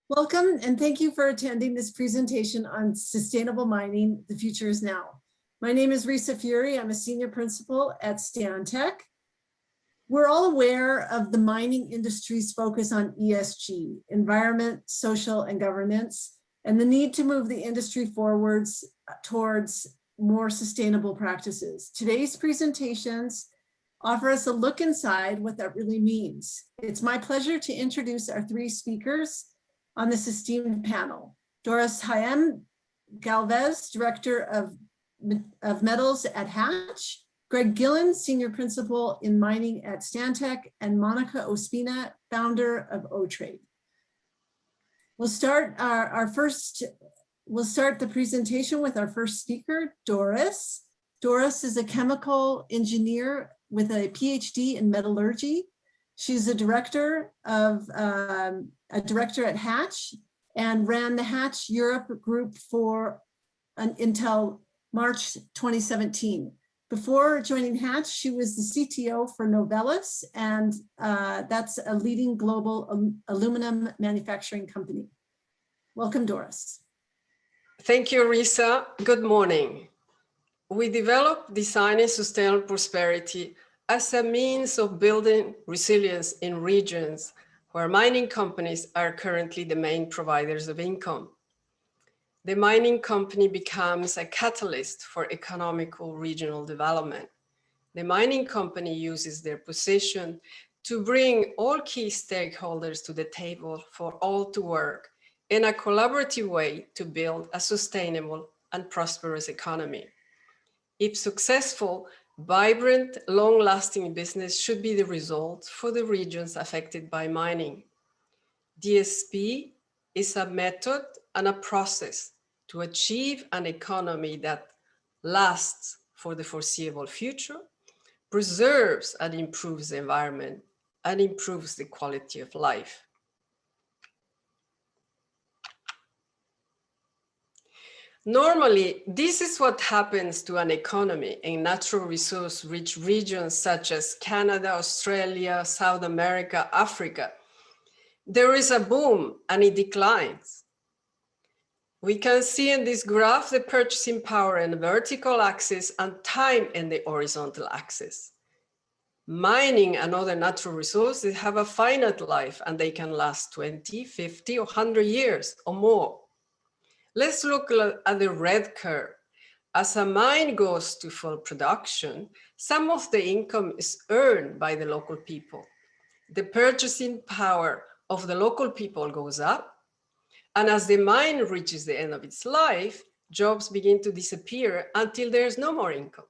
Welcome and thank you for attending this presentation on sustainable mining, the future is now. My name is Resa Furey. I'm a senior principal at Stantec. We're all aware of the mining industry's focus on ESG, environment, social, and governance, and the need to move the industry forwards towards more sustainable practices. Today's presentations offer us a look inside what that really means. It's my pleasure to introduce our three speakers on this esteemed panel. Doris Haim-Galvez, Director of Metals at Hatch, Greg Gillen, Senior Principal in Mining at Stantec, and Monica Ospina, Founder of Alltrade. We'll start we'll start the presentation with our first speaker, Doris. Doris is a chemical engineer with a PhD in metallurgy. She's a director at Hatch and ran the Hatch Europe group until March 2017. Before joining Hatch, she was the CTO for Novelis, and that's a leading global aluminum manufacturing company. Welcome, Doris. Thank you, Resa. Good morning. We developed designing sustainable prosperity as a means of building resilience in regions where mining companies are currently the main providers of income. The mining company becomes a catalyst for economical regional development. The mining company uses their position to bring all key stakeholders to the table for all to work in a collaborative way to build a sustainable and prosperous economy. If successful, vibrant, long-lasting business should be the result for the regions affected by mining. DSP is a method and a process to achieve an economy that lasts for the foreseeable future, preserves and improves the environment, and improves the quality of life. Normally, this is what happens to an economy in natural resource-rich regions such as Canada, Australia, South America, Africa. There is a boom and it declines. We can see in this graph the purchasing power in the vertical axis and time in the horizontal axis. Mining and other natural resources have a finite life and they can last 20, 50, or 100 years or more. Let's look at the red curve. As a mine goes to full production, some of the income is earned by the local people. The purchasing power of the local people goes up, and as the mine reaches the end of its life, jobs begin to disappear until there's no more income.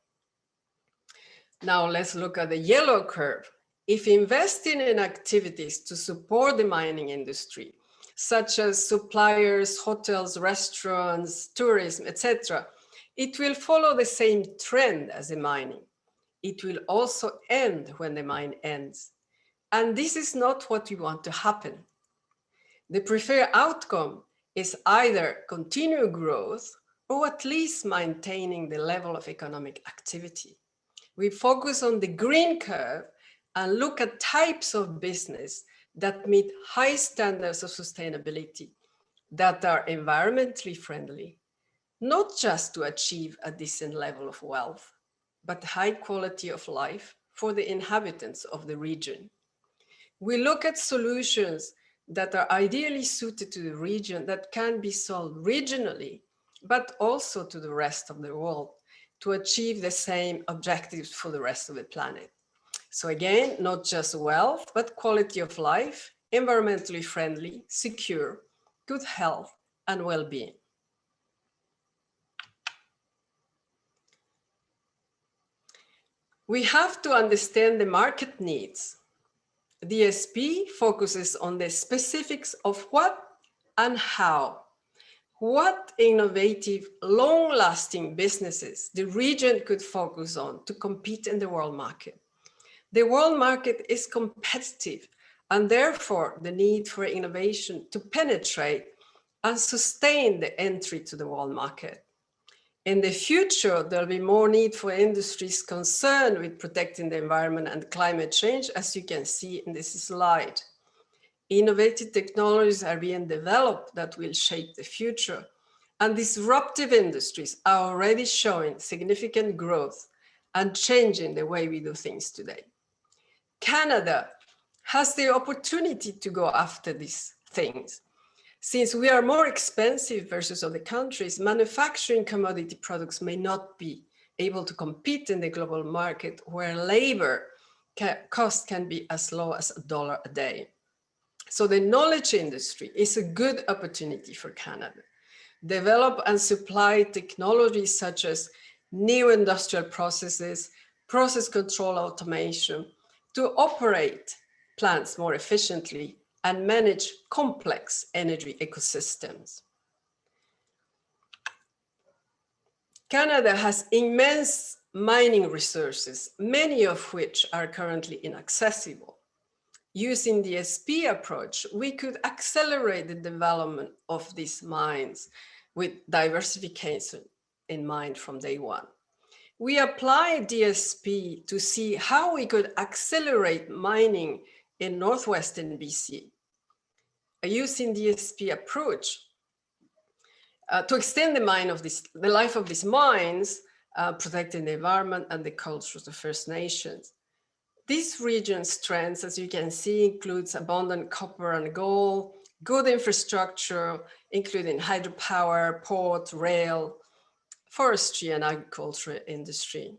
Now let's look at the yellow curve. If investing in activities to support the mining industry, such as suppliers, hotels, restaurants, tourism, etc., it will follow the same trend as the mining. It will also end when the mine ends. And this is not what we want to happen. The preferred outcome is either continued growth or at least maintaining the level of economic activity. We focus on the green curve and look at types of business that meet high standards of sustainability, that are environmentally friendly, not just to achieve a decent level of wealth, but high quality of life for the inhabitants of the region. We look at solutions that are ideally suited to the region that can be sold regionally, but also to the rest of the world to achieve the same objectives for the rest of the planet. So again, not just wealth, but quality of life, environmentally friendly, secure, good health, and well-being. We have to understand the market needs. DSP focuses on the specifics of what and how. What innovative, long-lasting businesses the region could focus on to compete in the world market. The world market is competitive, and therefore the need for innovation to penetrate and sustain the entry to the world market. In the future, there'll be more need for industries concerned with protecting the environment and climate change, as you can see in this slide. Innovative technologies are being developed that will shape the future. And disruptive industries are already showing significant growth and changing the way we do things today. Canada has the opportunity to go after these things. Since we are more expensive versus other countries, manufacturing commodity products may not be able to compete in the global market where labor cost can be as low as $1 a day. So the knowledge industry is a good opportunity for Canada. Develop and supply technologies such as new industrial processes, process control automation to operate plants more efficiently and manage complex energy ecosystems. Canada has immense mining resources, many of which are currently inaccessible. Using the SP approach, we could accelerate the development of these mines with diversification in mind from day one. We applied DSP to see how we could accelerate mining in northwestern BC. Using the DSP approach to extend the life of these mines, protecting the environment and the culture of the First Nations. This region's strengths, as you can see, includes abundant copper and gold, good infrastructure, including hydropower, port, rail, forestry, and agriculture industry.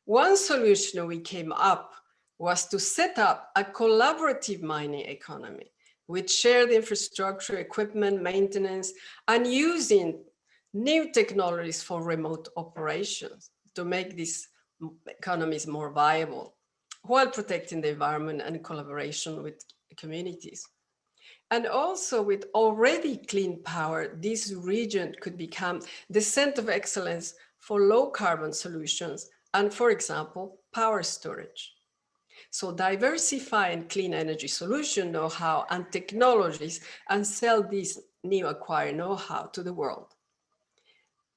One solution we came up was to set up a collaborative mining economy with shared infrastructure, equipment, maintenance, and using new technologies for remote operations to make these economies more viable, while protecting the environment and collaboration with communities. And also with already clean power, this region could become the center of excellence for low carbon solutions and, for example, power storage. So diversifying clean energy solution know-how and technologies and sell this new acquired know-how to the world.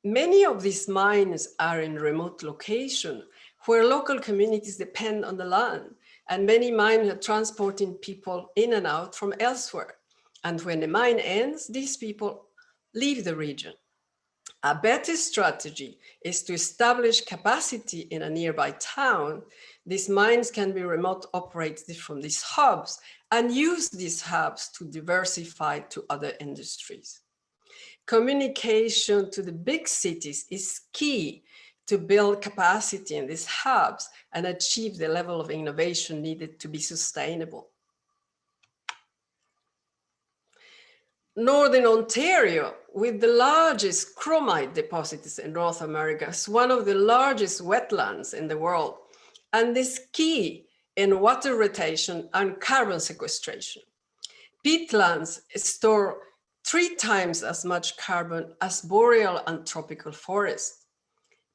Many of these mines are in remote location where local communities depend on the land, and many mines are transporting people in and out from elsewhere. And when the mine ends, these people leave the region. A better strategy is to establish capacity in a nearby town. These mines can be remote operated from these hubs and use these hubs to diversify to other industries. Communication to the big cities is key to build capacity in these hubs and achieve the level of innovation needed to be sustainable. Northern Ontario, with the largest chromite deposits in North America, is one of the largest wetlands in the world, and is key in water retention and carbon sequestration. Peatlands store 3 times as much carbon as boreal and tropical forests.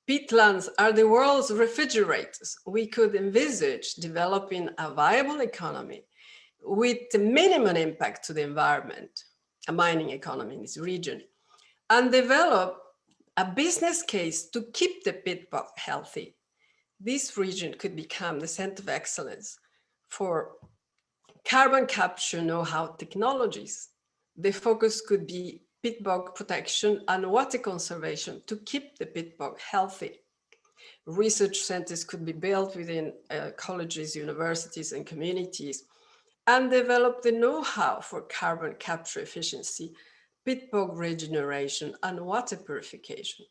Peatlands are the world's refrigerators. We could envisage developing a viable economy with the minimum impact to the environment, a mining economy in this region, and develop a business case to keep the pit bog healthy. This region could become the center of excellence for carbon capture know-how technologies. The focus could be pit bog protection and water conservation to keep the pit bog healthy. Research centers could be built within colleges, universities, and communities, and develop the know-how for carbon capture efficiency, pit bog regeneration, and water purification.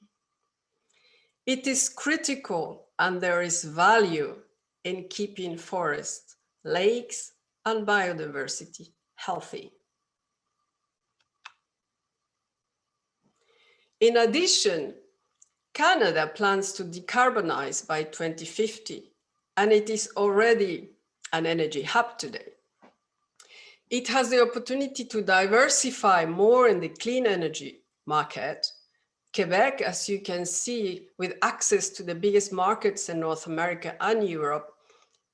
It is critical, and there is value in keeping forests, lakes, and biodiversity healthy. In addition, Canada plans to decarbonize by 2050, and it is already an energy hub today. It has the opportunity to diversify more in the clean energy market. Quebec, as you can see, with access to the biggest markets in North America and Europe,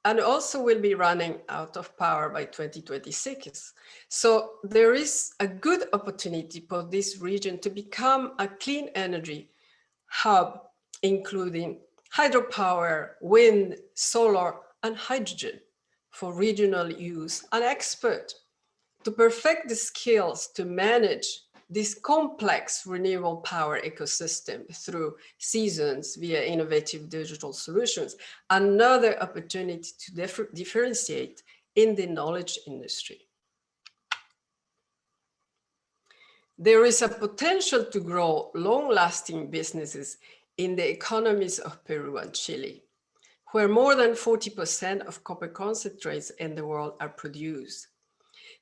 and also will be running out of power by 2026. So there is a good opportunity for this region to become a clean energy hub, including hydropower, wind, solar, and hydrogen for regional use and export. to perfect the skills to manage this complex renewable power ecosystem through seasons via innovative digital solutions, another opportunity to differentiate in the knowledge industry. There is a potential to grow long-lasting businesses in the economies of Peru and Chile, where more than 40% of copper concentrates in the world are produced.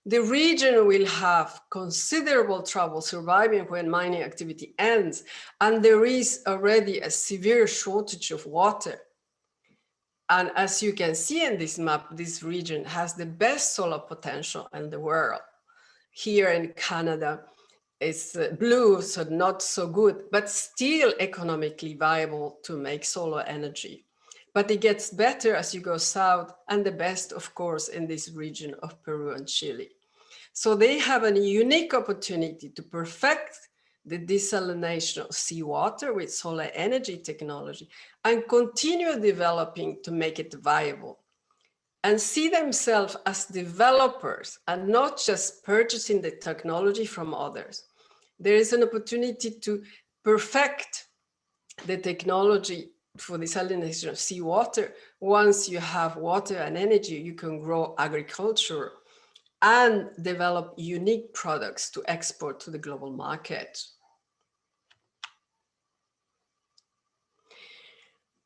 The region will have considerable trouble surviving when mining activity ends, and there is already a severe shortage of water. And as you can see in this map, this region has the best solar potential in the world. Here in Canada, it's blue, so not so good, but still economically viable to make solar energy. But it gets better as you go south, and the best, of course, in this region of Peru and Chile. So they have a unique opportunity to perfect the desalination of seawater with solar energy technology and continue developing to make it viable, and see themselves as developers and not just purchasing the technology from others. There is an opportunity to perfect the technology for desalination of seawater. Once you have water and energy, you can grow agriculture and develop unique products to export to the global market.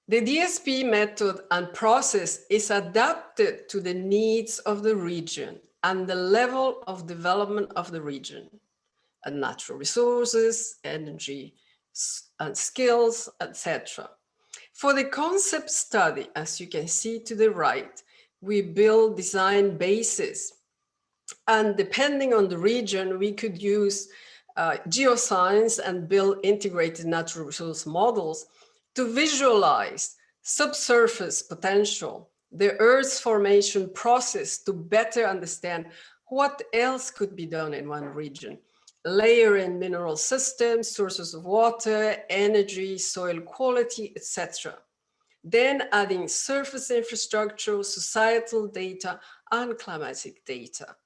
The DSP method and process is adapted to the needs of the region and the level of development of the region, and natural resources, energy, and skills, etc. For the concept study, as you can see to the right, we build design bases. And depending on the region, we could use geoscience and build integrated natural resource models to visualize subsurface potential, the Earth's formation process, to better understand what else could be done in one region. Layer in mineral systems, sources of water, energy, soil quality, etc. Then adding surface infrastructure, societal data, and climatic data.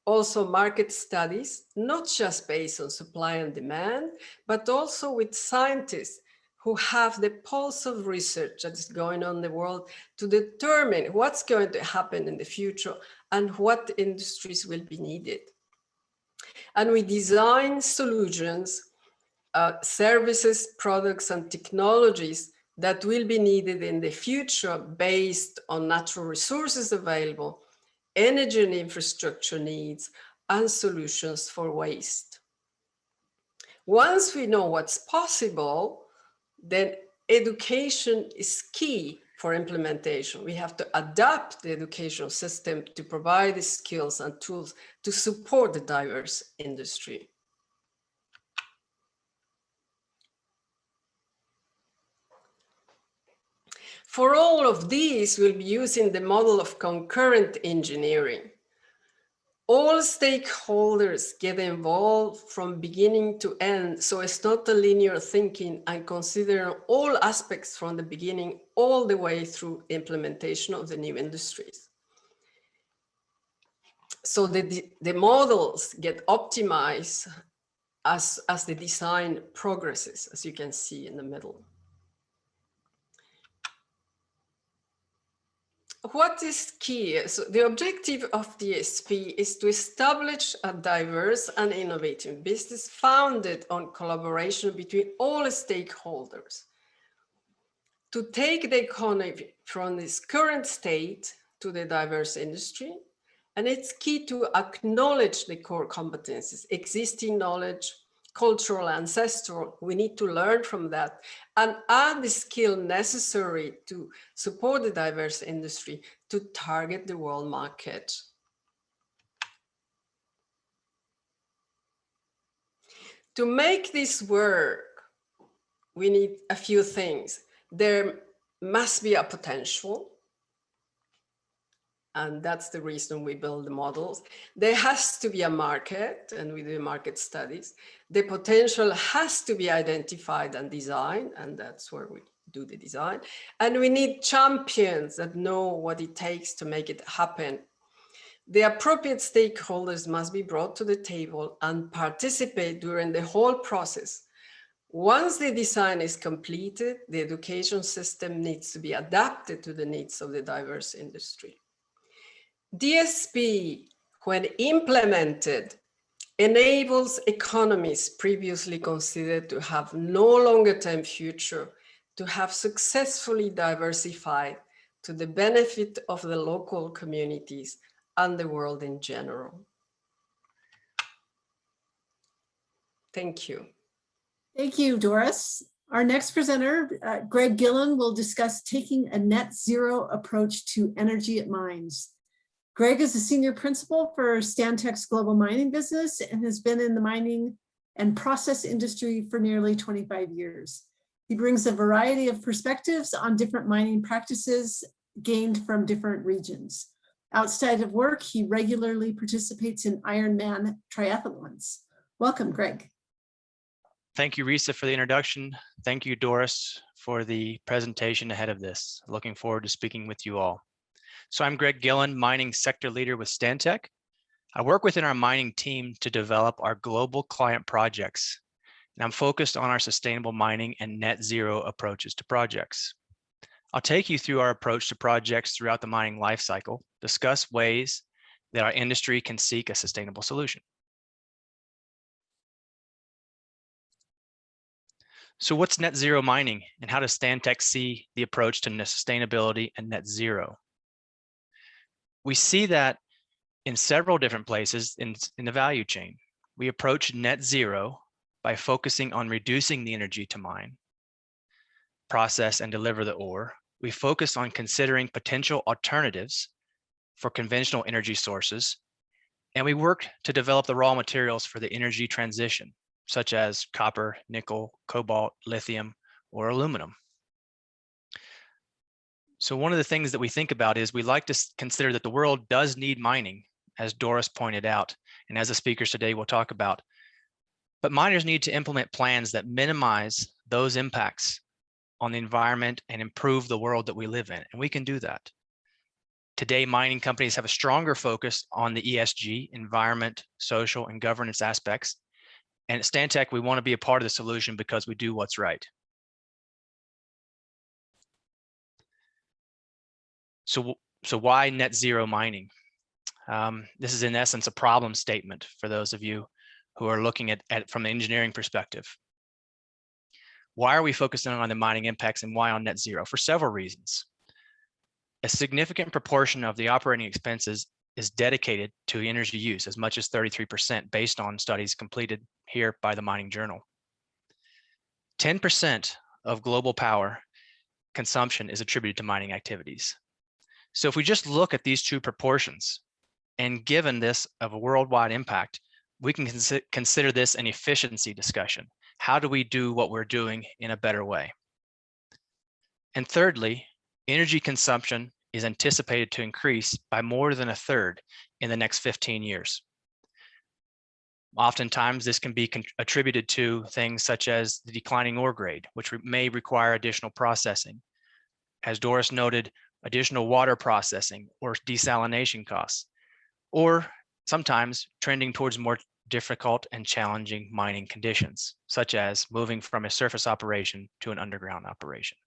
Also market studies, not just based on supply and demand, but also with scientists who have the pulse of research that is going on in the world to determine what's going to happen in the future and what industries will be needed. And we design solutions, services, products, and technologies that will be needed in the future based on natural resources available, energy and infrastructure needs, and solutions for waste. Once we know what's possible, then education is key for implementation. We have to adapt the educational system to provide the skills and tools to support the diverse industry. For all of these, we'll be using the model of concurrent engineering. All stakeholders get involved from beginning to end, so it's not a linear thinking, and consider all aspects from the beginning all the way through implementation of the new industries. So the models get optimized as the design progresses, as you can see in the middle. What is key? So the objective of DSP is to establish a diverse and innovative business founded on collaboration between all stakeholders, to take the economy from its current state to the diverse industry. And it's key to acknowledge the core competencies, existing knowledge, cultural, ancestral. We need to learn from that and add the skill necessary to support the diverse industry to target the world market. To make this work, we need a few things. There must be a potential, and that's the reason we build the models. There has to be a market, and we do market studies. The potential has to be identified and designed, and that's where we do the design. And we need champions that know what it takes to make it happen. The appropriate stakeholders must be brought to the table and participate during the whole process. Once the design is completed, the education system needs to be adapted to the needs of the diverse industry. DSP, when implemented, enables economies previously considered to have no longer-term future to have successfully diversified to the benefit of the local communities and the world in general. Thank you. Thank you, Doris. Our next presenter, Greg Gillen, will discuss taking a net zero approach to energy at mines. Greg is a senior principal for Stantec's global mining business and has been in the mining and process industry for nearly 25 years. He brings a variety of perspectives on different mining practices gained from different regions. Outside of work, he regularly participates in Ironman triathlons. Welcome, Greg. Thank you, Resa, for the introduction. Thank you, Doris, for the presentation ahead of this. Looking forward to speaking with you all. So I'm Greg Gillen, mining sector leader with Stantec. I work within our mining team to develop our global client projects, and I'm focused on our sustainable mining and net zero approaches to projects. I'll take you through our approach to projects throughout the mining life cycle, discuss ways that our industry can seek a sustainable solution. So what's net zero mining, and how does Stantec see the approach to sustainability and net zero? We see that in several different places in the value chain. We approach net zero by focusing on reducing the energy to mine, process and deliver the ore. We focus on considering potential alternatives for conventional energy sources, and we work to develop the raw materials for the energy transition, such as copper, nickel, cobalt, lithium, or aluminum. So one of the things that we think about is we like to consider that the world does need mining, as Doris pointed out, and as the speakers today will talk about. But miners need to implement plans that minimize those impacts on the environment and improve the world that we live in, and we can do that. Today, mining companies have a stronger focus on the ESG, environment, social, and governance aspects. And at Stantec, we want to be a part of the solution because we do what's right. So why net zero mining? This is in essence a problem statement for those of you who are looking at it from an engineering perspective. Why are we focusing on the mining impacts and why on net zero? For several reasons. A significant proportion of the operating expenses is dedicated to energy use, as much as 33% based on studies completed here by the Mining Journal. 10% of global power consumption is attributed to mining activities. So if we just look at these two proportions, and given this of a worldwide impact, we can consider this an efficiency discussion. How do we do what we're doing in a better way? And thirdly, energy consumption is anticipated to increase by more than a third in the next 15 years. Oftentimes, this can be attributed to things such as the declining ore grade, which may require additional processing. As Doris noted, additional water processing or desalination costs, or sometimes trending towards more difficult and challenging mining conditions, such as moving from a surface operation to an underground operation.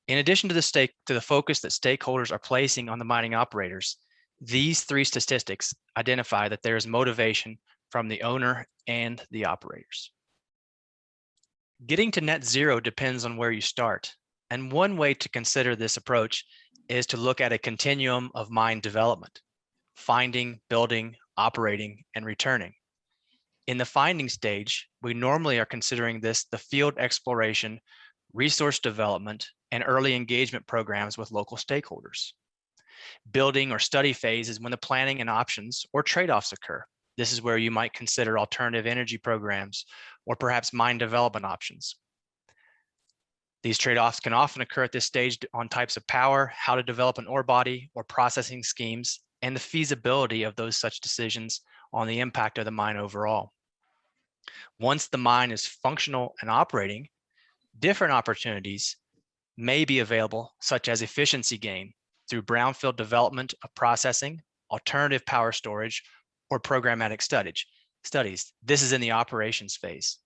In addition to the focus that stakeholders are placing on the mining operators, these three statistics identify that there is motivation from the owner and the operators. Getting to net zero depends on where you start. And one way to consider this approach is to look at a continuum of mine development, finding, building, operating, and returning. In the finding stage, we normally are considering this the field exploration, resource development, and early engagement programs with local stakeholders. Building or study phase is when the planning and options or trade-offs occur. This is where you might consider alternative energy programs or perhaps mine development options. These trade-offs can often occur at this stage on types of power, how to develop an ore body or processing schemes, and the feasibility of those such decisions on the impact of the mine overall. Once the mine is functional and operating, different opportunities may be available, such as efficiency gain through brownfield development of processing alternative power storage, or programmatic studies. This is in the operations phase.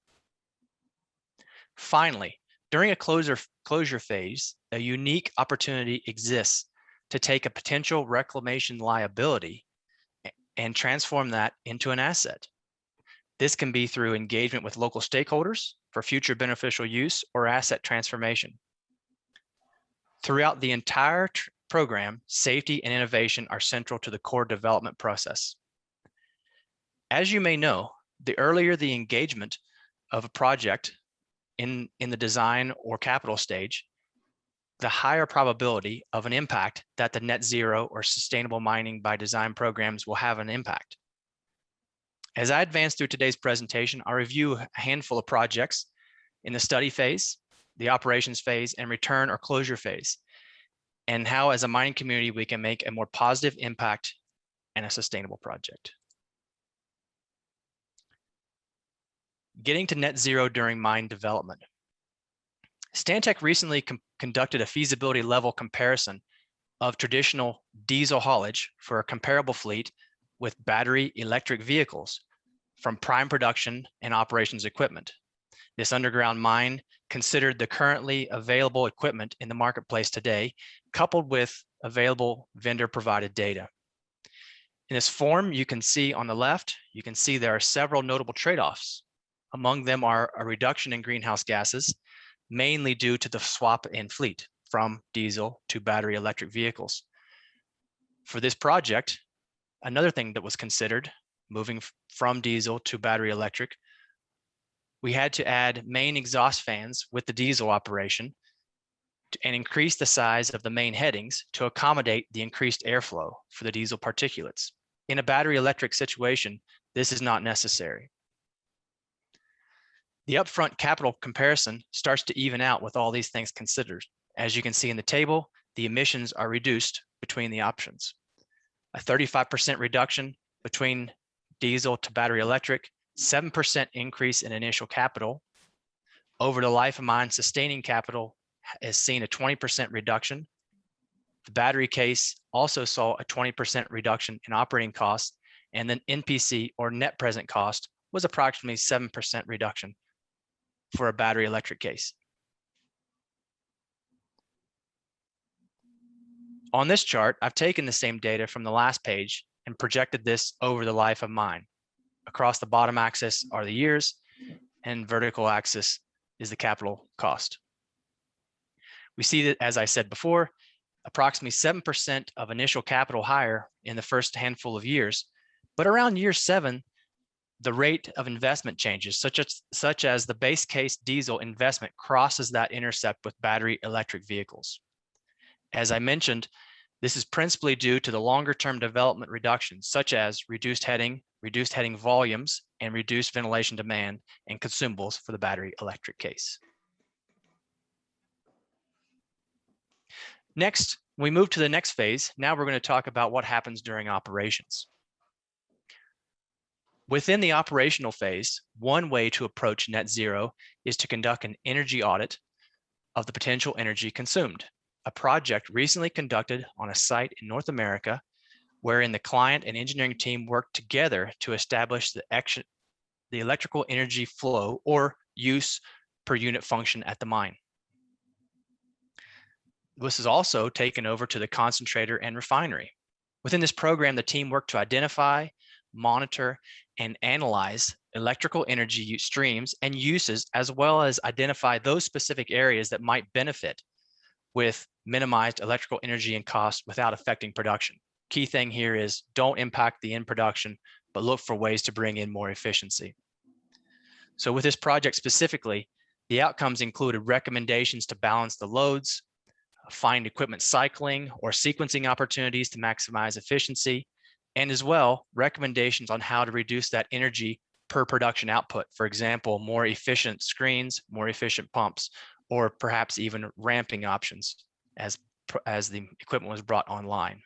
Finally, during a closure phase, a unique opportunity exists to take a potential reclamation liability and transform that into an asset. This can be through engagement with local stakeholders for future beneficial use or asset transformation. Throughout the entire program, safety and innovation are central to the core development process. As you may know, the earlier the engagement of a project in the design or capital stage, the higher probability of an impact that the net zero or sustainable mining by design programs will have an impact. As I advance through today's presentation, I'll review a handful of projects in the study phase, the operations phase, and return or closure phase, and how as a mining community we can make a more positive impact and a sustainable project. Getting to net zero during mine development. Stantec recently conducted a feasibility level comparison of traditional diesel haulage for a comparable fleet with battery electric vehicles from prime production and operations equipment. This underground mine considered the currently available equipment in the marketplace today, coupled with available vendor provided data. In this form, you can see on the left, you can see there are several notable trade-offs. Among them are a reduction in greenhouse gases, mainly due to the swap in fleet from diesel to battery electric vehicles. For this project, another thing that was considered, moving from diesel to battery electric, we had to add main exhaust fans with the diesel operation and increase the size of the main headings to accommodate the increased airflow for the diesel particulates. In a battery electric situation, this is not necessary. The upfront capital comparison starts to even out with all these things considered. As you can see in the table, the emissions are reduced between the options. A 35% reduction between diesel to battery electric, 7% increase in initial capital. Over the life of mine, sustaining capital has seen a 20% reduction. The battery case also saw a 20% reduction in operating costs, and then NPC, or net present cost, was approximately 7% reduction for a battery electric case. On this chart, I've taken the same data from the last page and projected this over the life of mine. Across the bottom axis are the years, and vertical axis is the capital cost. We see that, as I said before, approximately 7% of initial capital higher in the first handful of years, but around year 7, the rate of investment changes, such as the base case diesel investment crosses that intercept with battery electric vehicles. As I mentioned, this is principally due to the longer term development reductions, such as reduced heading volumes, and reduced ventilation demand and consumables for the battery electric case. Next, we move to the next phase. Now we're going to talk about what happens during operations. Within the operational phase, one way to approach net zero is to conduct an energy audit of the potential energy consumed. A project recently conducted on a site in North America, wherein the client and engineering team worked together to establish the electrical energy flow or use per unit function at the mine. This is also taken over to the concentrator and refinery. Within this program, the team worked to identify, monitor, and analyze electrical energy streams and uses, as well as identify those specific areas that might benefit with minimized electrical energy and cost without affecting production. Key thing here is don't impact the end production, but look for ways to bring in more efficiency. So with this project specifically, the outcomes included recommendations to balance the loads, find equipment cycling or sequencing opportunities to maximize efficiency, and as well, recommendations on how to reduce that energy per production output. For example, more efficient screens, more efficient pumps, or perhaps even ramping options as the equipment was brought online.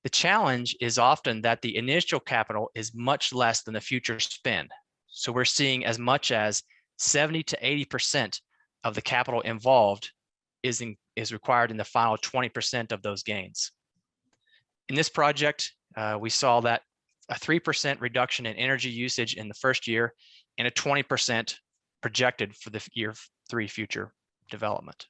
The challenge is often that the initial capital is much less than the future spend. So we're seeing as much as 70 to 80% of the capital involved is required in the final 20% of those gains. In this project, we saw that a 3% reduction in energy usage in the first year and a 20% projected for the year 3 future development.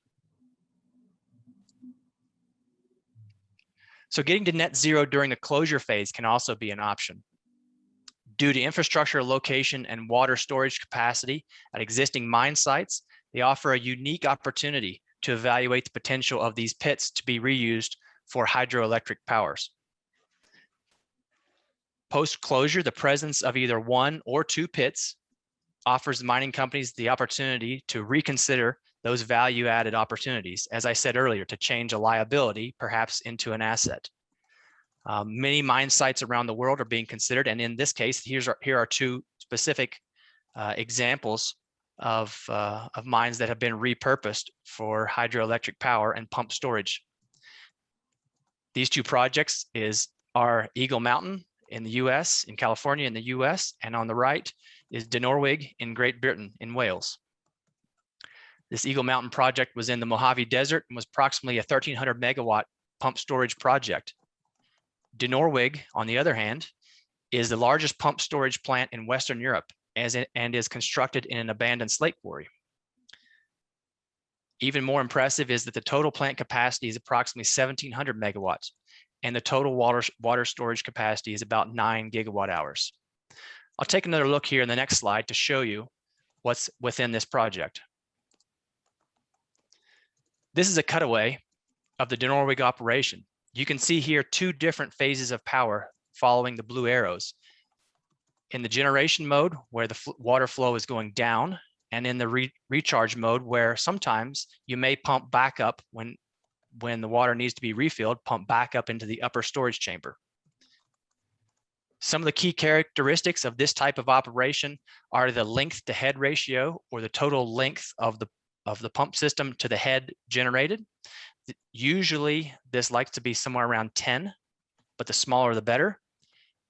So getting to net zero during the closure phase can also be an option. Due to infrastructure location and water storage capacity at existing mine sites, they offer a unique opportunity to evaluate the potential of these pits to be reused for hydroelectric powers. Post-closure, the presence of either 1 or 2 pits offers mining companies the opportunity to reconsider those value-added opportunities, as I said earlier, to change a liability perhaps into an asset. Many mine sites around the world are being considered, and in this case, here are 2 specific examples of mines that have been repurposed for hydroelectric power and pump storage. These 2 projects are Eagle Mountain in the US, in California in the US, and on the right is Dinorwig in Great Britain in Wales. This Eagle Mountain project was in the Mojave Desert and was approximately a 1,300 megawatt pump storage project. Dinorwig, on the other hand, is the largest pump storage plant in Western Europe and is constructed in an abandoned slate quarry. Even more impressive is that the total plant capacity is approximately 1,700 megawatts, and the total water storage capacity is about 9 gigawatt hours. I'll take another look here in the next slide to show you what's within this project. This is a cutaway of the Dinorwig operation. You can see here 2 different phases of power following the blue arrows. In the generation mode, where the water flow is going down, and in the recharge mode, where sometimes you may pump back up when the water needs to be refilled, pump back up into the upper storage chamber. Some of the key characteristics of this type of operation are the length to head ratio, or the total length of the pump system to the head generated. Usually this likes to be somewhere around 10, but the smaller the better.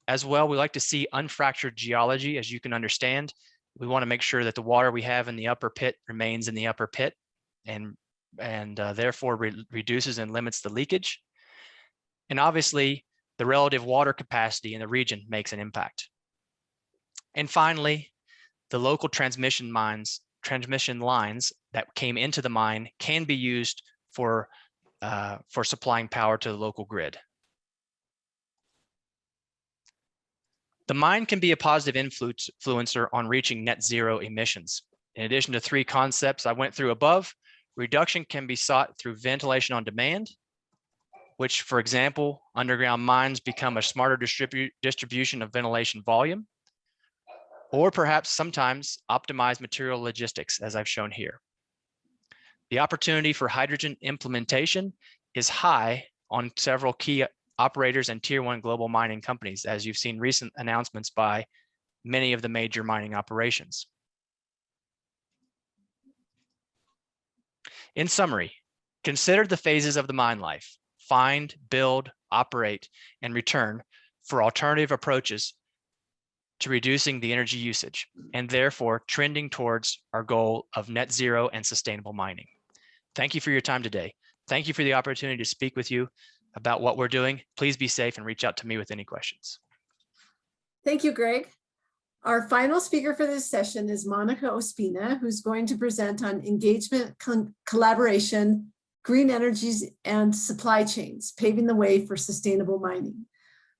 As well, we like to see unfractured geology. As you can understand, we want to make sure that the water we have in the upper pit remains in the upper pit and therefore reduces and limits the leakage. And obviously, the relative water capacity in the region makes an impact. And finally, the local transmission lines that came into the mine can be used for supplying power to the local grid. The mine can be a positive influencer on reaching net zero emissions. In addition to 3 concepts I went through above, reduction can be sought through ventilation on demand, which, for example, underground mines become a smarter distribution of ventilation volume, or perhaps sometimes optimize material logistics, as I've shown here. The opportunity for hydrogen implementation is high on several key operators and tier 1 global mining companies, as you've seen recent announcements by many of the major mining operations. In summary, consider the phases of the mine life: find, build, operate, and return for alternative approaches to reducing the energy usage, and therefore trending towards our goal of net zero and sustainable mining. Thank you for your time today. Thank you for the opportunity to speak with you about what we're doing. Please be safe and reach out to me with any questions. Thank you, Greg. Our final speaker for this session is Monica Ospina, who's going to present on engagement, collaboration, green energies, and supply chains, paving the way for sustainable mining.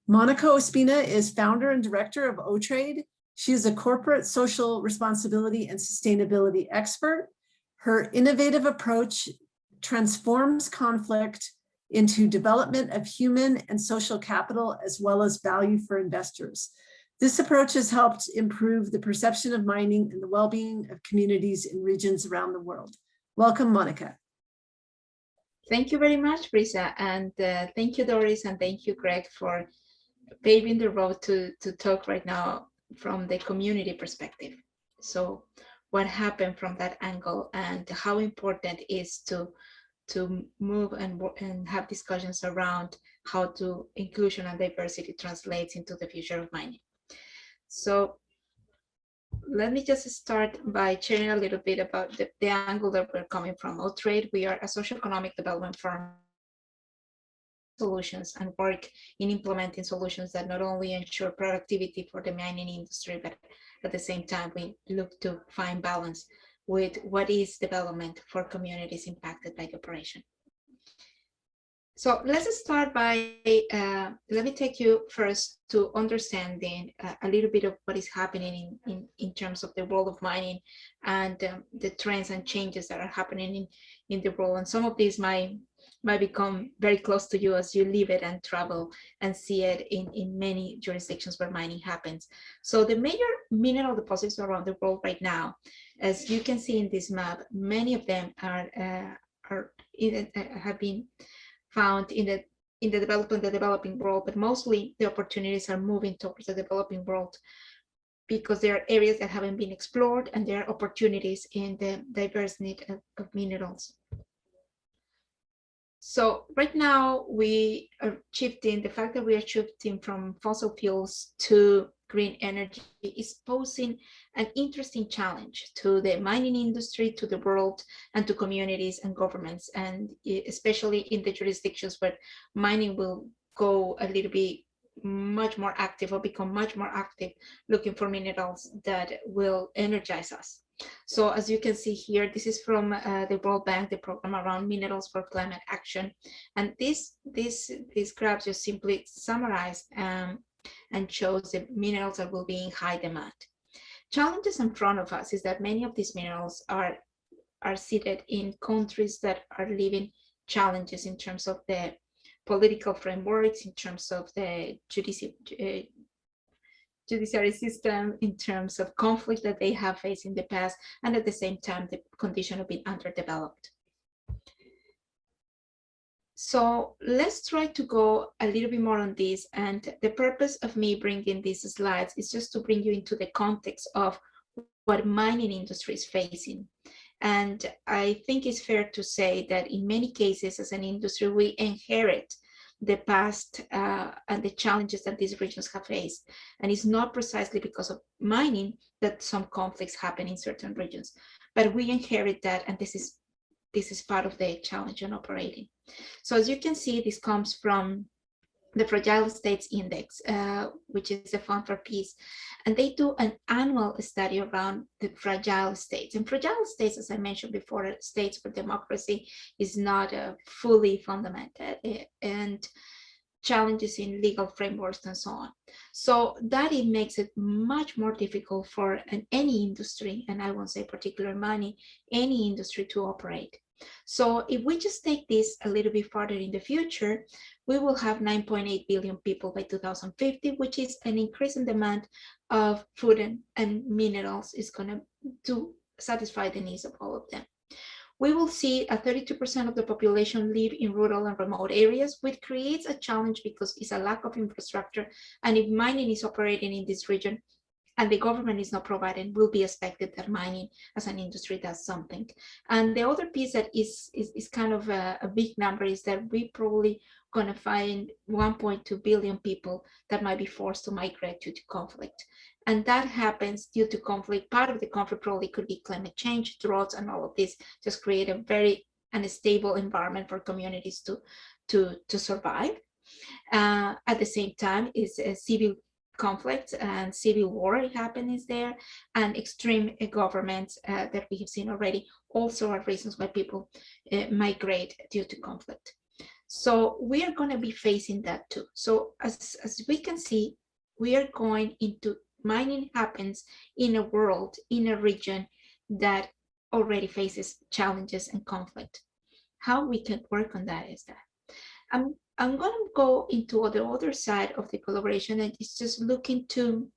Monica Ospina is founder and director of Alltrade. She is a corporate social responsibility and sustainability expert. Her innovative approach transforms conflict into development of human and social capital, as well as value for investors. This approach has helped improve the perception of mining and the well-being of communities in regions around the world. Welcome, Monica. Thank you very much, Resa, and thank you, Doris, and thank you, Greg, for paving the road to talk right now from the community perspective. So what happened from that angle and how important it is to move and have discussions around how to inclusion and diversity translates into the future of mining. So let me just start by sharing a little bit about the angle that we're coming from. Alltrade, we are a social economic development firm solutions and work in implementing solutions that not only ensure productivity for the mining industry, but at the same time, we look to find balance with what is development for communities impacted by the operation. So let's start by, let me take you first to understanding a little bit of what is happening in terms of the world of mining and the trends and changes that are happening in the world. And some of these might become very close to you as you live it and travel and see it in many jurisdictions where mining happens. So the major mineral deposits around the world right now, as you can see in this map, many of them have been found in the developing world, but mostly the opportunities are moving towards the developing world because there are areas that haven't been explored and there are opportunities in the diverse need of minerals. So right now we are shifting, the fact that we are shifting from fossil fuels to green energy is posing an interesting challenge to the mining industry, to the world, and to communities and governments, and especially in the jurisdictions where mining will go a little bit much more active or become much more active, looking for minerals that will energize us. So as you can see here, this is from the World Bank, the program around minerals for climate action. And these graphs just simply summarize and shows the minerals that will be in high demand. Challenges in front of us is that many of these minerals are seated in countries that are living challenges in terms of the political frameworks, in terms of the judiciary system, in terms of conflict that they have faced in the past, and at the same time, the condition of being underdeveloped. So let's try to go a little bit more on this. And the purpose of me bringing these slides is just to bring you into the context of what mining industry is facing. And I think it's fair to say that in many cases as an industry, we inherit the past and the challenges that these regions have faced. And it's not precisely because of mining that some conflicts happen in certain regions, but we inherit that, and this is part of the challenge in operating. So as you can see, this comes from the Fragile States Index, which is a fund for peace. And they do an annual study around the fragile states. And fragile states, as I mentioned before, are states where democracy is not fully fundamented, and challenges in legal frameworks and so on. So that it makes it much more difficult for any industry, and I won't say particular mining, any industry to operate. So if we just take this a little bit farther in the future, we will have 9.8 billion people by 2050, which is an increase in demand of food and minerals is going to satisfy the needs of all of them. We will see a 32% of the population live in rural and remote areas, which creates a challenge because it's a lack of infrastructure. And if mining is operating in this region, and the government is not providing, will be expected that mining as an industry does something. And the other piece that is kind of a big number is that we probably gonna find 1.2 billion people that might be forced to migrate due to conflict. And that happens due to conflict. Part of the conflict probably could be climate change, droughts, and all of this just create a very unstable environment for communities to survive. At the same time is a civil conflict and civil war happening there, and extreme governments that we have seen already also are reasons why people migrate due to conflict. So we are going to be facing that too. So as we can see, we are going into mining happens in a world, in a region that already faces challenges and conflict. How we can work on that is that I'm going to go into the other side of the collaboration, and it's just looking to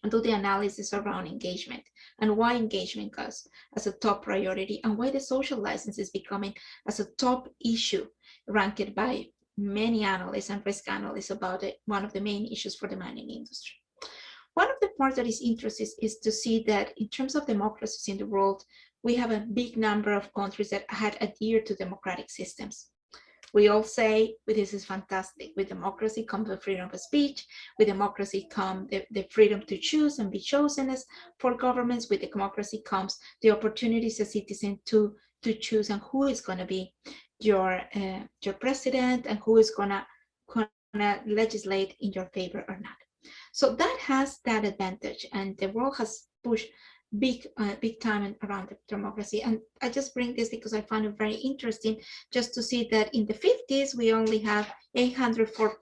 do the analysis around engagement and why engagement goes as a top priority, and why the social license is becoming as a top issue ranked by many analysts and risk analysts about it, one of the main issues for the mining industry. One of the parts that is interesting is to see that in terms of democracies in the world, we have a big number of countries that had adhered to democratic systems. We all say, well, this is fantastic. With democracy comes the freedom of speech. With democracy comes the freedom to choose and be chosen as for governments. With democracy comes the opportunities as citizens to choose and who is going to be your president and who is gonna legislate in your favor or not. So that has that advantage, and the world has pushed big time around democracy. And I just bring this because I found it very interesting just to see that in the 50s we only have 804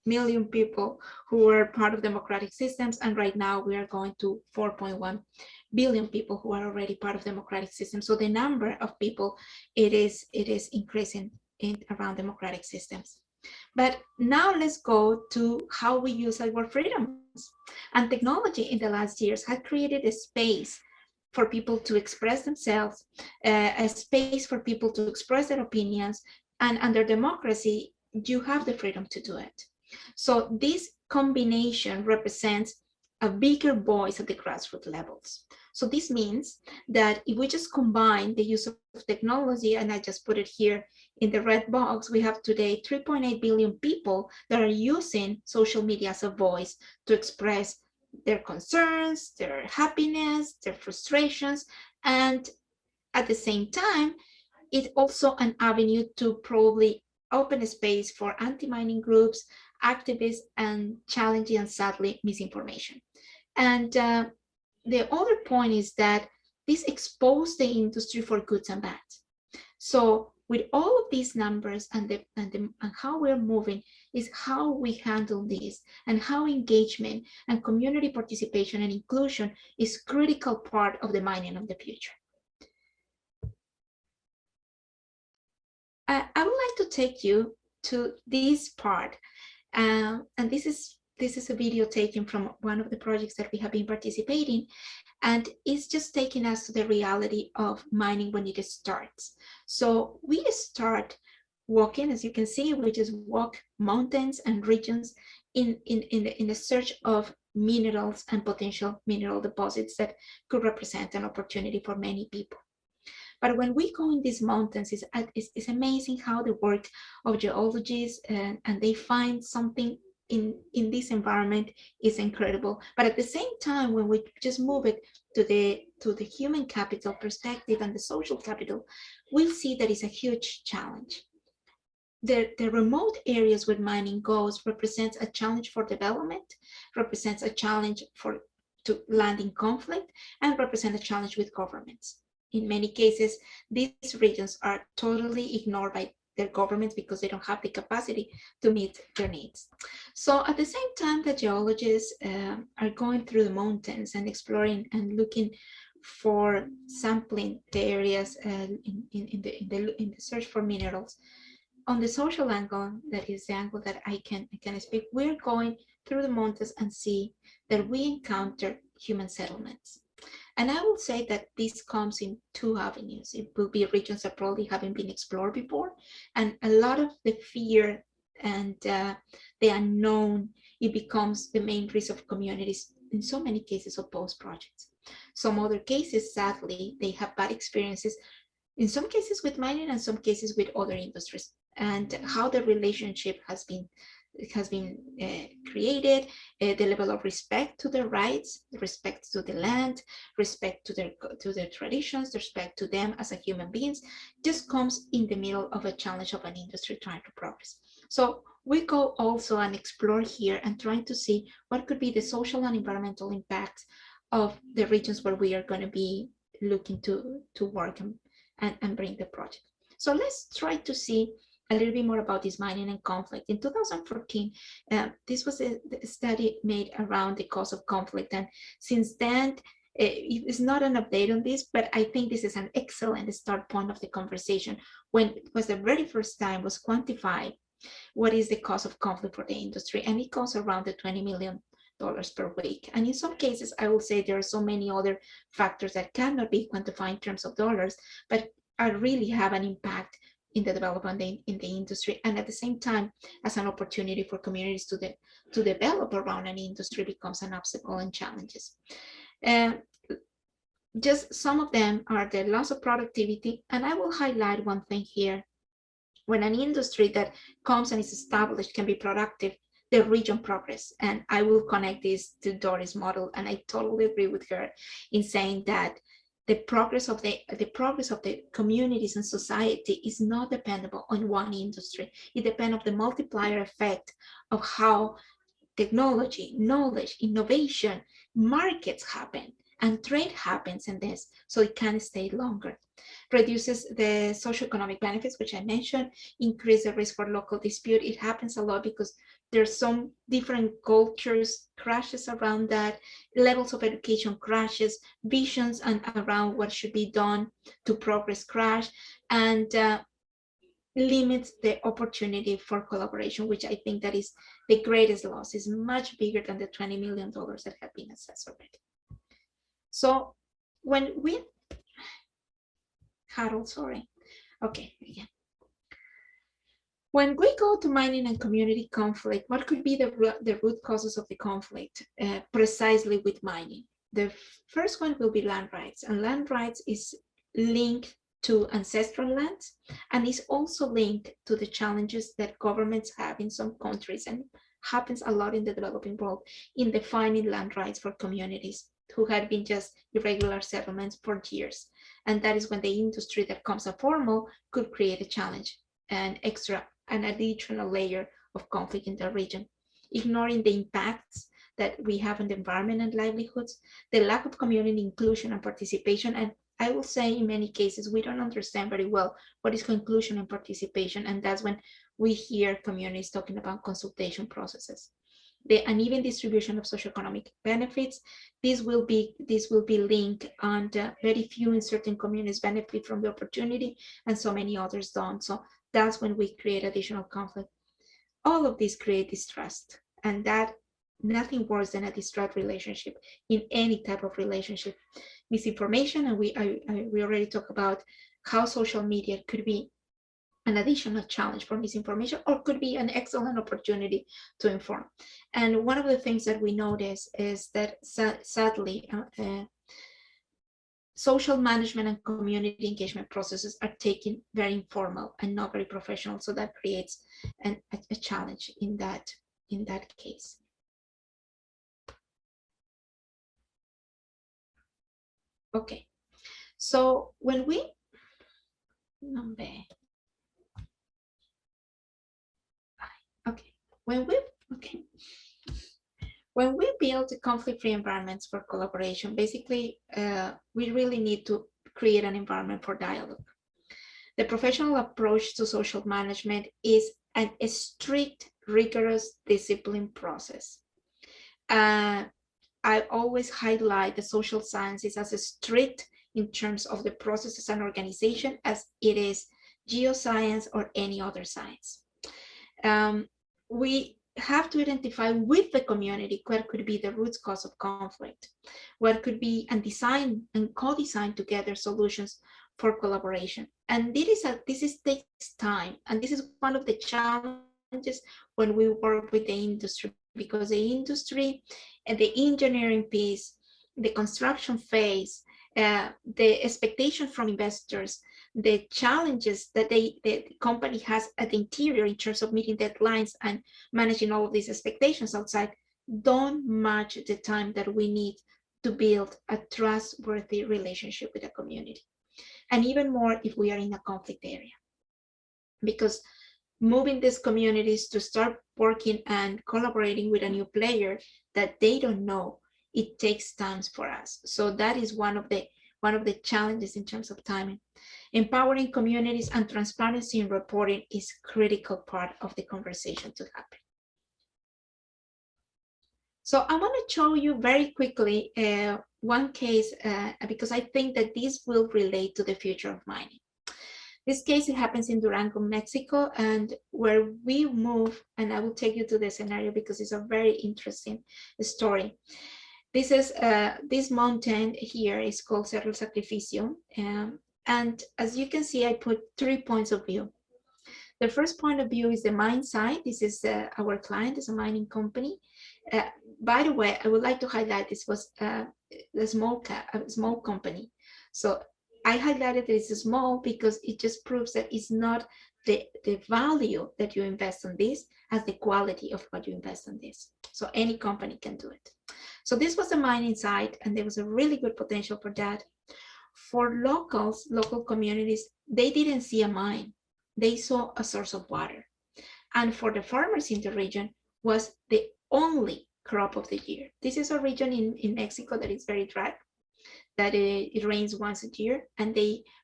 million people who were part of democratic systems, and right now we are going to 4.1 billion people who are already part of democratic systems. So the number of people, it is increasing around democratic systems. But now let's go to how we use our freedoms. And technology in the last years has created a space for people to express themselves, a space for people to express their opinions. And under democracy, you have the freedom to do it. So this combination represents a bigger voice at the grassroots levels. So this means that if we just combine the use of technology, and I just put it here in the red box, we have today 3.8 billion people that are using social media as a voice to express their concerns, their happiness, their frustrations, and at the same time, it's also an avenue to probably open a space for anti-mining groups, activists, and challenging and sadly misinformation. And the other point is that this exposed the industry for goods and bads. So with all of these numbers and how we're moving is how we handle this, and how engagement and community participation and inclusion is critical part of the mining of the future. I would like to take you to this part, and this is a video taken from one of the projects that we have been participating, and it's just taking us to the reality of mining when it starts. So we start walking, as you can see, we just walk mountains and regions in the search of minerals and potential mineral deposits that could represent an opportunity for many people. But when we go in these mountains, it's amazing how the work of geologists and they find something in this environment is incredible. But at the same time, when we just move it to the human capital perspective and the social capital, we'll see that it's a huge challenge. The remote areas where mining goes represents a challenge for development, represents a challenge to land in conflict, and represent a challenge with governments. In many cases, these regions are totally ignored by their governments because they don't have the capacity to meet their needs. So at the same time, the geologists are going through the mountains and exploring and looking for sampling the areas in the search for minerals. On the social angle, that is the angle that I can speak, we're going through the mountains and see that we encounter human settlements. And I will say that this comes in two avenues. It will be regions that probably haven't been explored before, and a lot of the fear and the unknown, it becomes the main risk of communities in so many cases oppose projects. Some other cases, sadly, they have bad experiences, in some cases with mining and some cases with other industries, and how the relationship has been created, the level of respect to their rights, respect to the land, respect to their traditions, respect to them as a human beings, just comes in the middle of a challenge of an industry trying to progress. So we go also and explore here and trying to see what could be the social and environmental impacts of the regions where we are going to be looking to work and bring the project. So let's try to see a little bit more about this mining and conflict. In 2014, this was a study made around the cause of conflict. And since then, it's not an update on this, but I think this is an excellent start point of the conversation when it was the very first time was quantified what is the cause of conflict for the industry. And it goes around the $20 million per week. And in some cases, I will say there are so many other factors that cannot be quantified in terms of dollars, but really have an impact in the development in the industry, and at the same time, as an opportunity for communities to develop around an industry becomes an obstacle and challenges. Just some of them are the loss of productivity, and I will highlight one thing here. When an industry that comes and is established can be productive, the region progress, and I will connect this to Doris' model, and I totally agree with her in saying that the progress of the communities and society is not dependable on one industry. It depends on the multiplier effect of how technology, knowledge, innovation, markets happen, and trade happens in this, so it can stay longer. Reduces the socioeconomic benefits, which I mentioned, increase the risk for local dispute. It happens a lot because there's some different cultures, crashes around that, levels of education crashes, visions and around what should be done to progress crash, and limits the opportunity for collaboration, which I think that is the greatest loss, is much bigger than the $20 million that have been assessed already. So when we, Harold, sorry. Okay, again. When we go to mining and community conflict, what could be the root causes of the conflict precisely with mining? The first one will be land rights, and land rights is linked to ancestral lands, and is also linked to the challenges that governments have in some countries, and happens a lot in the developing world, in defining land rights for communities who had been just irregular settlements for years. And that is when the industry that comes up formal could create a challenge, an additional layer of conflict in the region, ignoring the impacts that we have on the environment and livelihoods, the lack of community inclusion and participation. And I will say in many cases, we don't understand very well what is inclusion and participation. And that's when we hear communities talking about consultation processes. The uneven distribution of socioeconomic benefits, this will be linked, and very few in certain communities benefit from the opportunity and so many others don't. So that's when we create additional conflict. All of this create distrust, and that nothing worse than a distrust relationship in any type of relationship. Misinformation, and we already talked about how social media could be an additional challenge for misinformation, or could be an excellent opportunity to inform. And one of the things that we notice is that sadly, social management and community engagement processes are taken very informal and not very professional. So that creates a challenge in that case. Okay, so when we when we build conflict-free environments for collaboration, basically, we really need to create an environment for dialogue. The professional approach to social management is a strict, rigorous discipline process. I always highlight the social sciences as strict in terms of the processes and organization as it is geoscience or any other science. We have to identify with the community what could be the root cause of conflict, what could be, and design and co-design together solutions for collaboration. And this takes time, and this is one of the challenges when we work with the industry, because the industry and the engineering piece, the construction phase, the expectation from investors, the challenges that the company has at the interior in terms of meeting deadlines and managing all of these expectations outside, don't match the time that we need to build a trustworthy relationship with the community. And even more if we are in a conflict area, because moving these communities to start working and collaborating with a new player that they don't know, it takes time for us. So that is one of the challenges in terms of timing. Empowering communities and transparency in reporting is critical part of the conversation to happen. So I want to show you very quickly one case, because I think that this will relate to the future of mining. This case, it happens in Durango, Mexico, and where we move, and I will take you to the scenario because it's a very interesting story. This is this mountain here is called Cerro Sacrificium, and as you can see, I put 3 points of view. The first point of view is the mine site. This is our client, is a mining company. By the way, I would like to highlight this was a small company. So I highlighted it's small because it just proves that it's not the value that you invest on this as the quality of what you invest on this. So any company can do it. So this was a mining site, and there was a really good potential for that. For locals, local communities, they didn't see a mine. They saw a source of water. And for the farmers in the region, was the only crop of the year. This is a region in Mexico that is very dry, that it rains once a year, and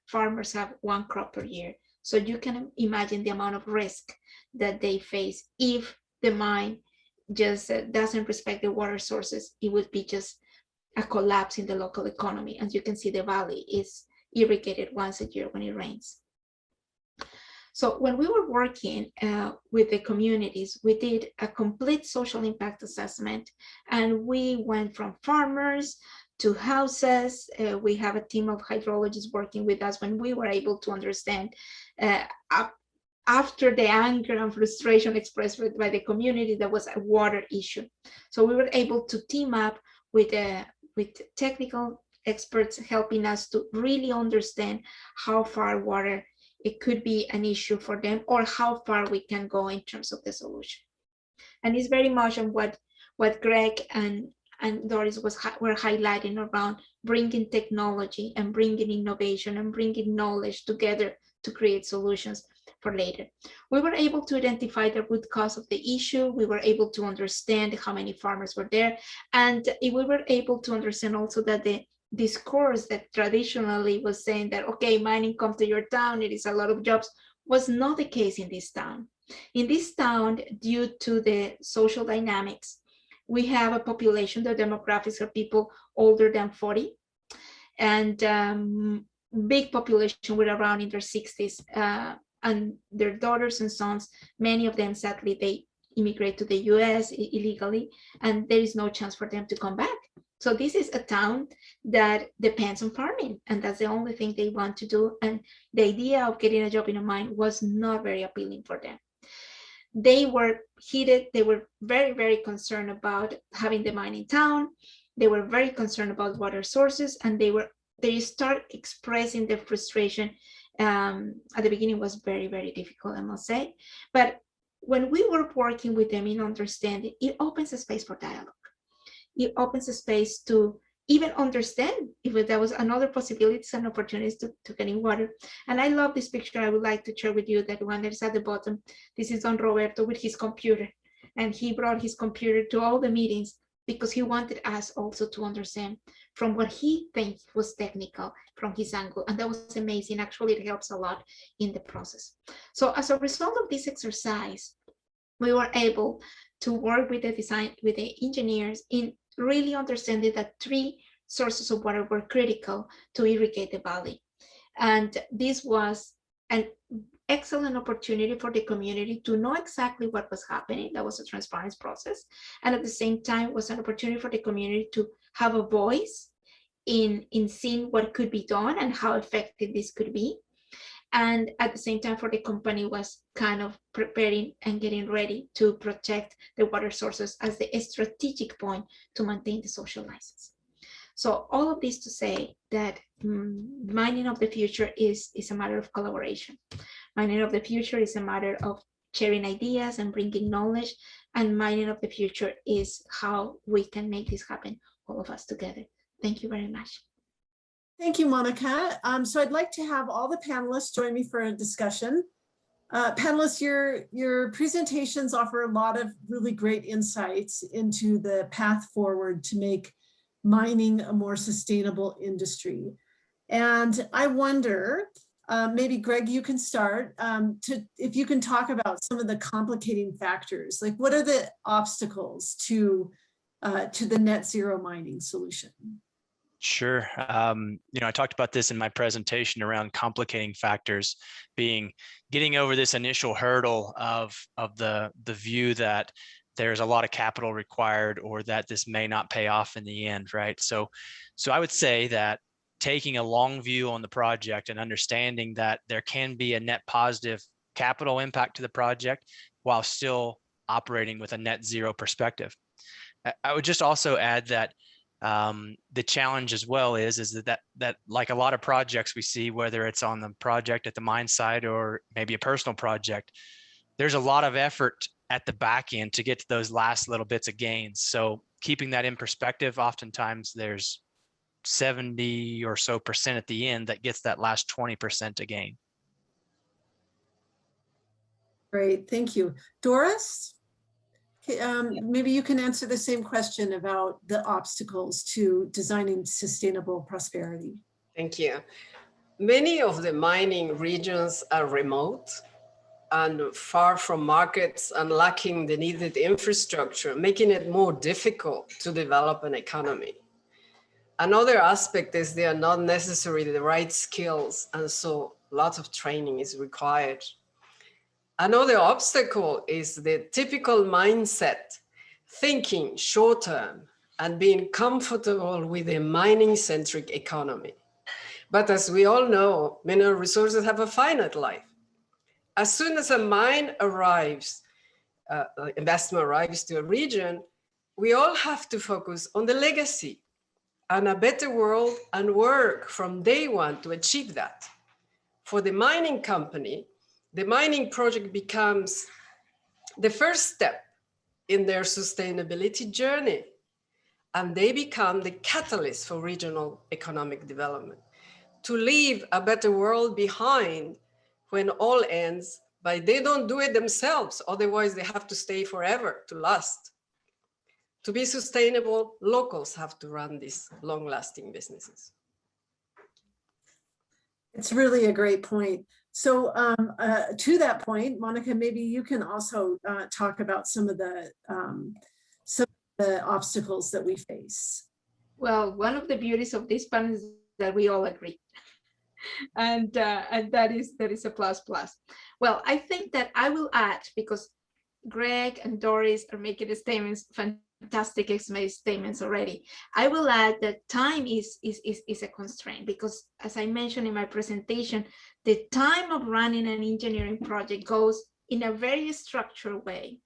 farmers have one crop per year. So you can imagine the amount of risk that they face if the mine just doesn't respect the water sources. It would be just a collapse in the local economy. As you can see, the valley is irrigated once a year when it rains. So when we were working with the communities, we did a complete social impact assessment, and we went from farmers to houses. We have a team of hydrologists working with us when we were able to understand after the anger and frustration expressed by the community, there was a water issue. So we were able to team up with technical experts helping us to really understand how far water it could be an issue for them, or how far we can go in terms of the solution. And it's very much on what Greg and Doris were highlighting around bringing technology and bringing innovation and bringing knowledge together to create solutions for later. We were able to identify the root cause of the issue. We were able to understand how many farmers were there. And we were able to understand also that the discourse that traditionally was saying that, okay, mining comes to your town, it is a lot of jobs, was not the case in this town. In this town, due to the social dynamics, we have a population, the demographics are people older than 40, and big population with around in their 60s, and their daughters and sons, many of them, sadly, they immigrate to the US illegally, and there is no chance for them to come back. So this is a town that depends on farming, and that's the only thing they want to do. And the idea of getting a job in a mine was not very appealing for them. They were heated. They were very, very concerned about having the mine in town. They were very concerned about water sources, and they start expressing their frustration. At the beginning was very, very difficult, I must say. But when we were working with them in understanding, it opens a space for dialogue. It opens a space to even understand if there was another possibilities and opportunities to getting water. And I love this picture. I would like to share with you that one that is at the bottom. This is Don Roberto with his computer. And he brought his computer to all the meetings because he wanted us also to understand from what he thinks was technical from his angle. And that was amazing. Actually, it helps a lot in the process. So as a result of this exercise, we were able to work with the engineers in really understanding that 3 sources of water were critical to irrigate the valley. And this was an excellent opportunity for the community to know exactly what was happening. That was a transparency process. And at the same time, was an opportunity for the community to have a voice in seeing what could be done and how effective this could be. And at the same time, for the company was kind of preparing and getting ready to protect the water sources as the strategic point to maintain the social license. So all of this to say that mining of the future is a matter of collaboration. Mining of the future is a matter of sharing ideas and bringing knowledge, and mining of the future is how we can make this happen, all of us together. Thank you very much. Thank you, Monica. So I'd like to have all the panelists join me for a discussion. Panelists, your presentations offer a lot of really great insights into the path forward to make mining a more sustainable industry. And I wonder, maybe Greg, you can start, if you can talk about some of the complicating factors, like what are the obstacles to the net zero mining solution? Sure. I talked about this in my presentation around complicating factors being getting over this initial hurdle of the view that there's a lot of capital required or that this may not pay off in the end, right? So I would say that taking a long view on the project and understanding that there can be a net positive capital impact to the project while still operating with a net zero perspective. I would just also add that the challenge as well is that like a lot of projects we see, whether it's on the project at the mine site or maybe a personal project, there's a lot of effort at the back end to get to those last little bits of gains. So keeping that in perspective, oftentimes there's 70% or so at the end that gets that last 20% to gain. Great, thank you. Doris? Maybe you can answer the same question about the obstacles to designing sustainable prosperity. Thank you. Many of the mining regions are remote and far from markets and lacking the needed infrastructure, making it more difficult to develop an economy. Another aspect is they are not necessarily the right skills, and so lots of training is required. Another obstacle is the typical mindset, thinking short term and being comfortable with a mining-centric economy. But as we all know, mineral resources have a finite life. As soon as a mine arrives, investment arrives to a region, we all have to focus on the legacy and a better world and work from day one to achieve that. For the mining company, the mining project becomes the first step in their sustainability journey, and they become the catalyst for regional economic development. To leave a better world behind when all ends, but they don't do it themselves, otherwise they have to stay forever to last. To be sustainable, locals have to run these long-lasting businesses. It's really a great point. So to that point, Monica, maybe you can also talk about some of the obstacles that we face. Well, one of the beauties of this panel is that we all agree. And that is a plus. Well, I think that I will add, because Greg and Doris are making the statements, fantastic statements already. I will add that time is a constraint, because as I mentioned in my presentation, the time of running an engineering project goes in a very structured way.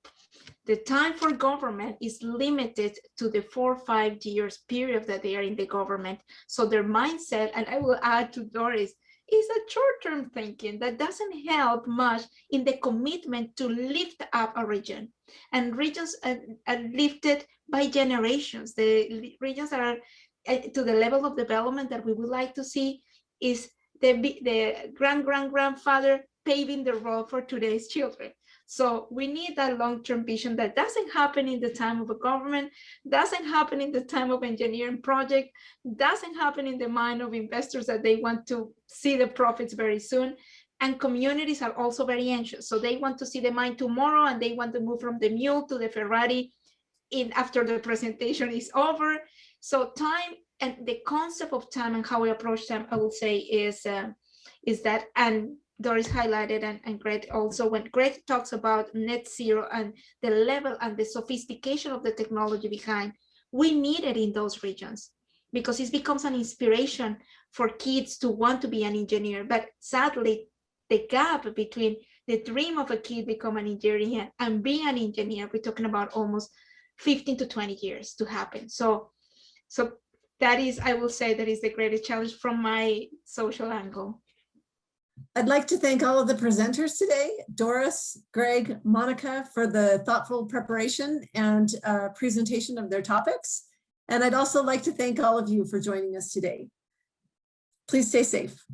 The time for government is limited to the 4 or 5 years period that they are in the government. So their mindset, and I will add to Doris, is a short-term thinking that doesn't help much in the commitment to lift up a region. And regions are lifted by generations. The regions that are to the level of development that we would like to see is the grandfather paving the road for today's children. So we need that long-term vision that doesn't happen in the time of a government, doesn't happen in the time of engineering project, doesn't happen in the mind of investors that they want to see the profits very soon. And communities are also very anxious. So they want to see the mine tomorrow, and they want to move from the mule to the Ferrari after the presentation is over. So time and the concept of time and how we approach time, I will say, is that, and Doris highlighted, and Greg also, when Greg talks about net zero and the level and the sophistication of the technology behind, we need it in those regions, because it becomes an inspiration for kids to want to be an engineer. But sadly, the gap between the dream of a kid become an engineer and being an engineer, we're talking about almost 15 to 20 years to happen. So that is, I will say, that is the greatest challenge from my social angle. I'd like to thank all of the presenters today, Doris, Greg, Monica, for the thoughtful preparation and presentation of their topics. And I'd also like to thank all of you for joining us today. Please stay safe.